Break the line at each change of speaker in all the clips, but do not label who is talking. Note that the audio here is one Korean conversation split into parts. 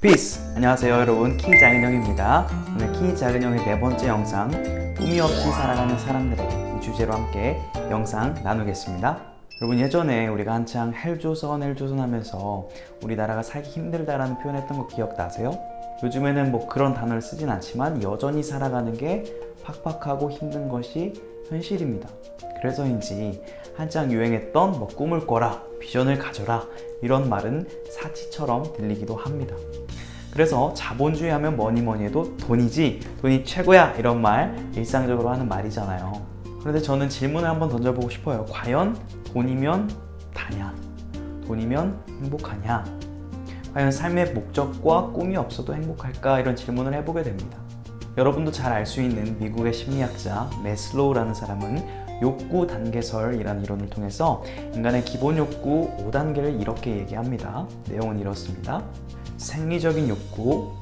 피스! 안녕하세요 여러분, 키작은형입니다. 오늘 키작은형의 네 번째 영상, 꿈이 없이 살아가는 사람들에게 이 주제로 함께 영상 나누겠습니다. 여러분, 예전에 우리가 한창 헬조선 하면서 우리나라가 살기 힘들다라는 표현했던 거 기억나세요? 요즘에는 뭐 그런 단어를 쓰진 않지만 여전히 살아가는 게 팍팍하고 힘든 것이 현실입니다. 그래서인지 한창 유행했던 뭐 꿈을 꿔라, 비전을 가져라 이런 말은 사치처럼 들리기도 합니다. 그래서 자본주의 하면 뭐니 해도 돈이지, 돈이 최고야 이런 말 일상적으로 하는 말이잖아요. 그런데 저는 질문을 한번 던져보고 싶어요. 과연 돈이면 다냐? 돈이면 행복하냐? 과연 삶의 목적과 꿈이 없어도 행복할까? 이런 질문을 해보게 됩니다. 여러분도 잘 알 수 있는 미국의 심리학자 매슬로우라는 사람은 욕구 단계설이라는 이론을 통해서 인간의 기본 욕구 5단계를 이렇게 얘기합니다. 내용은 이렇습니다. 생리적인 욕구,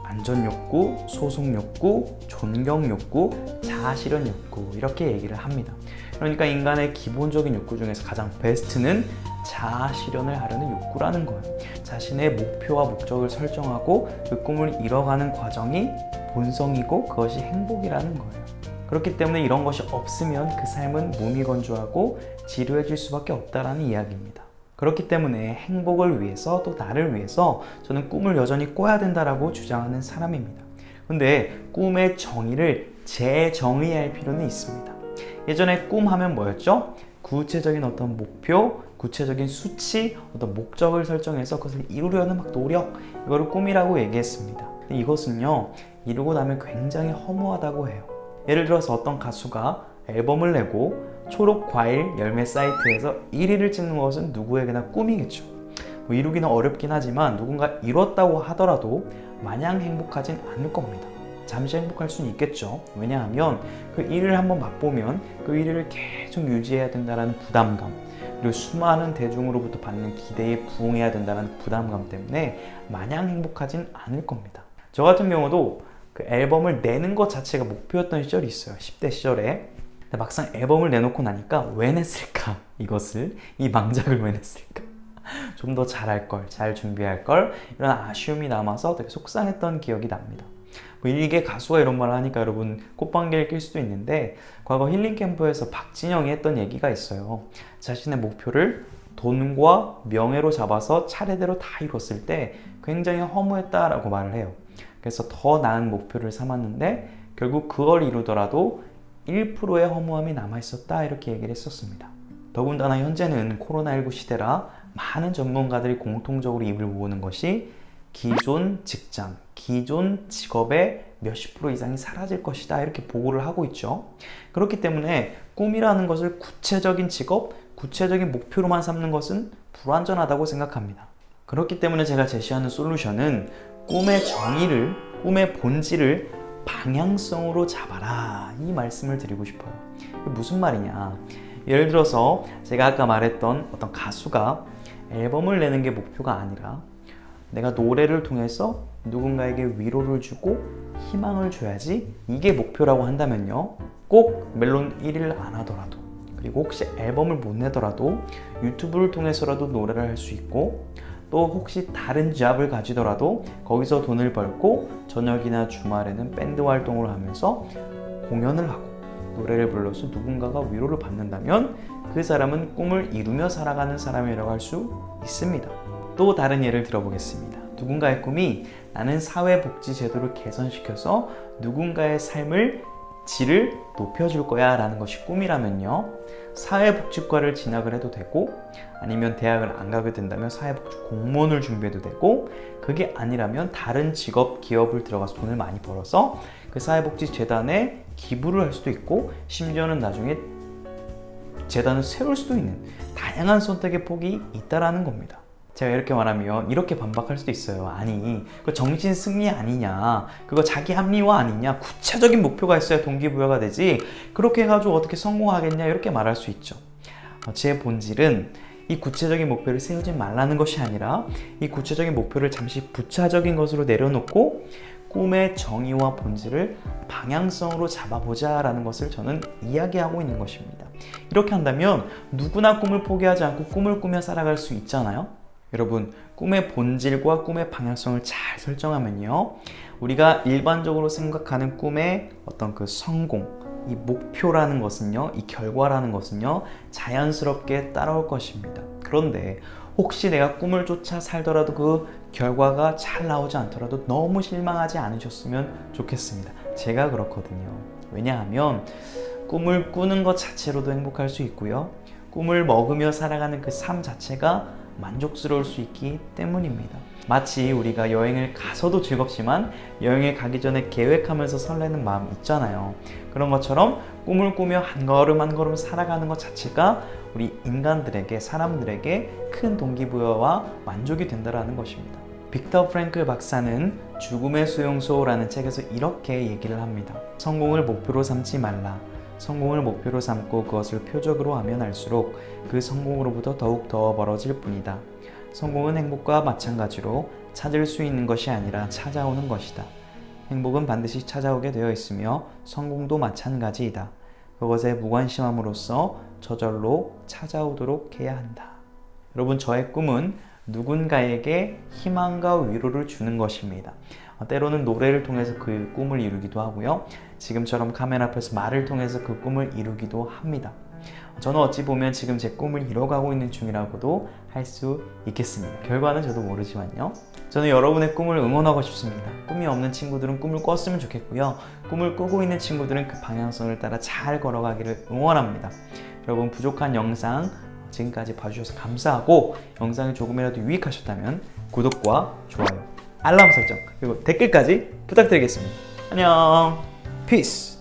안전 욕구, 소속 욕구, 존경 욕구, 자아실현 욕구 이렇게 얘기를 합니다. 그러니까 인간의 기본적인 욕구 중에서 가장 베스트는 자아실현을 하려는 욕구라는 거예요. 자신의 목표와 목적을 설정하고 그 꿈을 이뤄가는 과정이 본성이고 그것이 행복이라는 거예요. 그렇기 때문에 이런 것이 없으면 그 삶은 무미건조하고 지루해질 수밖에 없다라는 이야기입니다. 그렇기 때문에 행복을 위해서 또 나를 위해서 저는 꿈을 여전히 꿔야 된다라고 주장하는 사람입니다. 근데 꿈의 정의를 재정의할 필요는 있습니다. 예전에 꿈 하면 뭐였죠? 구체적인 어떤 목표, 구체적인 수치, 어떤 목적을 설정해서 그것을 이루려는 막 노력, 이거를 꿈이라고 얘기했습니다. 근데 이것은요, 이루고 나면 굉장히 허무하다고 해요. 예를 들어서 어떤 가수가 앨범을 내고 초록 과일 열매 사이트에서 1위를 찍는 것은 누구에게나 꿈이겠죠. 뭐 이루기는 어렵긴 하지만 누군가 이뤘다고 하더라도 마냥 행복하진 않을 겁니다. 잠시 행복할 수는 있겠죠. 왜냐하면 그 1위를 한번 맛보면 그 1위를 계속 유지해야 된다는 부담감, 그리고 수많은 대중으로부터 받는 기대에 부응해야 된다는 부담감 때문에 마냥 행복하진 않을 겁니다. 저 같은 경우도 그 앨범을 내는 것 자체가 목표였던 시절이 있어요. 10대 시절에. 근데 막상 앨범을 내놓고 나니까 왜 냈을까? 이 망작을 왜 냈을까? 좀 더 잘할 걸, 잘 준비할 걸, 이런 아쉬움이 남아서 되게 속상했던 기억이 납니다. 뭐 일개 가수가 이런 말을 하니까 여러분 꽃방귀를 낄 수도 있는데, 과거 힐링 캠프에서 박진영이 했던 얘기가 있어요. 자신의 목표를 돈과 명예로 잡아서 차례대로 다 이뤘을 때 굉장히 허무했다라고 말을 해요. 그래서 더 나은 목표를 삼았는데 결국 그걸 이루더라도 1%의 허무함이 남아있었다, 이렇게 얘기를 했었습니다. 더군다나 현재는 코로나19 시대라 많은 전문가들이 공통적으로 입을 모으는 것이 기존 직장, 기존 직업의 몇십 프로 이상이 사라질 것이다, 이렇게 보고를 하고 있죠. 그렇기 때문에 꿈이라는 것을 구체적인 직업, 구체적인 목표로만 삼는 것은 불완전하다고 생각합니다. 그렇기 때문에 제가 제시하는 솔루션은 꿈의 정의를, 꿈의 본질을 방향성으로 잡아라, 이 말씀을 드리고 싶어요. 이게 무슨 말이냐? 예를 들어서 제가 아까 말했던 어떤 가수가 앨범을 내는 게 목표가 아니라 내가 노래를 통해서 누군가에게 위로를 주고 희망을 줘야지, 이게 목표라고 한다면요, 꼭 멜론 1위를 안 하더라도, 그리고 혹시 앨범을 못 내더라도 유튜브를 통해서라도 노래를 할 수 있고, 또 혹시 다른 잡을 가지더라도 거기서 돈을 벌고 저녁이나 주말에는 밴드 활동을 하면서 공연을 하고 노래를 불러서 누군가가 위로를 받는다면 그 사람은 꿈을 이루며 살아가는 사람이라고 할 수 있습니다. 또 다른 예를 들어보겠습니다. 누군가의 꿈이 나는 사회복지제도를 개선시켜서 누군가의 삶을 질을 높여줄 거야 라는 것이 꿈이라면요, 사회복지과를 진학을 해도 되고, 아니면 대학을 안 가게 된다면 사회복지 공무원을 준비해도 되고, 그게 아니라면 다른 직업, 기업을 들어가서 돈을 많이 벌어서 그 사회복지재단에 기부를 할 수도 있고, 심지어는 나중에 재단을 세울 수도 있는 다양한 선택의 폭이 있다라는 겁니다. 제가 이렇게 말하면 이렇게 반박할 수도 있어요. 아니, 그거 정신 승리 아니냐, 그거 자기 합리화 아니냐, 구체적인 목표가 있어야 동기부여가 되지, 그렇게 해가지고 어떻게 성공하겠냐, 이렇게 말할 수 있죠. 제 본질은 이 구체적인 목표를 세우지 말라는 것이 아니라 이 구체적인 목표를 잠시 부차적인 것으로 내려놓고 꿈의 정의와 본질을 방향성으로 잡아보자 라는 것을 저는 이야기하고 있는 것입니다. 이렇게 한다면 누구나 꿈을 포기하지 않고 꿈을 꾸며 살아갈 수 있잖아요. 여러분, 꿈의 본질과 꿈의 방향성을 잘 설정하면요, 우리가 일반적으로 생각하는 꿈의 어떤 그 성공, 이 목표라는 것은요, 이 결과라는 것은요, 자연스럽게 따라올 것입니다. 그런데 혹시 내가 꿈을 쫓아 살더라도 그 결과가 잘 나오지 않더라도 너무 실망하지 않으셨으면 좋겠습니다. 제가 그렇거든요. 왜냐하면 꿈을 꾸는 것 자체로도 행복할 수 있고요, 꿈을 먹으며 살아가는 그 삶 자체가 만족스러울 수 있기 때문입니다. 마치 우리가 여행을 가서도 즐겁지만 여행을 가기 전에 계획하면서 설레는 마음 있잖아요. 그런 것처럼 꿈을 꾸며 한 걸음 한 걸음 살아가는 것 자체가 우리 인간들에게, 사람들에게 큰 동기부여와 만족이 된다는 것입니다. 빅터 프랭클 박사는 죽음의 수용소라는 책에서 이렇게 얘기를 합니다. 성공을 목표로 삼지 말라. 성공을 목표로 삼고 그것을 표적으로 하면 할수록 그 성공으로부터 더욱 더 멀어질 뿐이다. 성공은 행복과 마찬가지로 찾을 수 있는 것이 아니라 찾아오는 것이다. 행복은 반드시 찾아오게 되어 있으며 성공도 마찬가지이다. 그것에 무관심함으로써 저절로 찾아오도록 해야 한다. 여러분, 저의 꿈은 누군가에게 희망과 위로를 주는 것입니다. 때로는 노래를 통해서 그 꿈을 이루기도 하고요, 지금처럼 카메라 앞에서 말을 통해서 그 꿈을 이루기도 합니다. 저는 어찌 보면 지금 제 꿈을 이뤄가고 있는 중이라고도 할 수 있겠습니다. 결과는 저도 모르지만요, 저는 여러분의 꿈을 응원하고 싶습니다. 꿈이 없는 친구들은 꿈을 꿨으면 좋겠고요, 꿈을 꾸고 있는 친구들은 그 방향성을 따라 잘 걸어가기를 응원합니다. 여러분, 부족한 영상 지금까지 봐주셔서 감사하고, 영상이 조금이라도 유익하셨다면 구독과 좋아요, 알람 설정, 그리고 댓글까지 부탁드리겠습니다. 안녕, 피스.